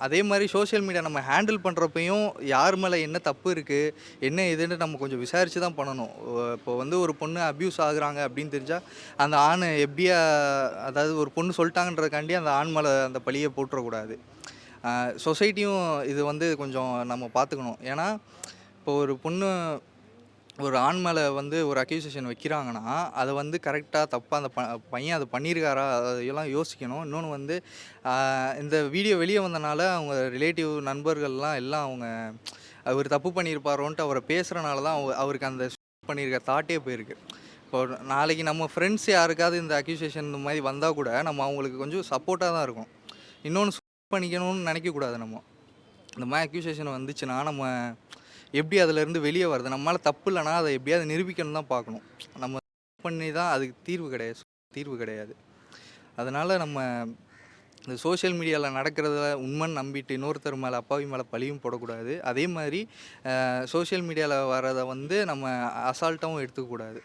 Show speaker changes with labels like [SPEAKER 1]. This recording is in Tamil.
[SPEAKER 1] அதே மாதிரி சோஷியல் மீடியா நம்ம ஹேண்டில் பண்ணுறப்பையும் யார் மேலே என்ன தப்பு இருக்குது, என்ன ஏதுன்னு நம்ம கொஞ்சம் விசாரித்து தான் பண்ணணும். இப்போ வந்து ஒரு பொண்ணு அப்யூஸ் ஆகுறாங்க அப்படின்னு தெரிஞ்சால் அந்த ஆண் எப்படியா, அதாவது ஒரு பொண்ணு சொல்லிட்டாங்கன்றதுக்காண்டி அந்த ஆண் மேலே அந்த பழியை போட்டுறக்கூடாது. சொசைட்டியும் இது வந்து கொஞ்சம் நம்ம பார்த்துக்கணும். ஏன்னா இப்போ ஒரு பொண்ணு ஒரு ஆண் மேலே வந்து ஒரு அக்யூசேஷன் வைக்கிறாங்கன்னா, அதை வந்து கரெக்டாக தப்பாக அந்த பையன் அதை பண்ணியிருக்காரா அதையெல்லாம் யோசிக்கணும். இன்னொன்று வந்து இந்த வீடியோ வெளியே வந்தனால அவங்க ரிலேட்டிவ் நண்பர்கள்லாம் எல்லாம் அவங்க அவர் தப்பு பண்ணியிருப்பாரோன்ட்டு அவரை பேசுகிறனால தான் அவருக்கு அந்த பண்ணியிருக்க தாட்டே போயிருக்கு. இப்போ நாளைக்கு நம்ம ஃப்ரெண்ட்ஸ் யாருக்காவது இந்த அக்யூசேஷன் இந்த மாதிரி வந்தால் கூட நம்ம அவங்களுக்கு கொஞ்சம் சப்போர்ட்டாக தான் இருக்கும். இன்னொன்று பண்ணிக்கணும்னு நினைக்கக்கூடாது. நம்ம இந்த மாதிரி அக்யூசேஷன் வந்துச்சுன்னா நம்ம எப்படி அதிலேருந்து வெளியே வருது, நம்ம மேலே தப்பு இல்லைனா அதை எப்படியாவது நிரூபிக்கணும் தான் பார்க்கணும். நம்ம பண்ணி தான் அதுக்கு தீர்வு கிடையாது. அதனால் நம்ம இந்த சோஷியல் மீடியாவில் நடக்கிறத உண்மைன்னு நம்பிட்டு இன்னொருத்தர் மேலே அப்பாவி மேலே பழியும் போடக்கூடாது. அதே மாதிரி சோஷியல் மீடியாவில் வர்றதை வந்து நம்ம அசால்ட்டாகவும் எடுத்துக்கக்கூடாது.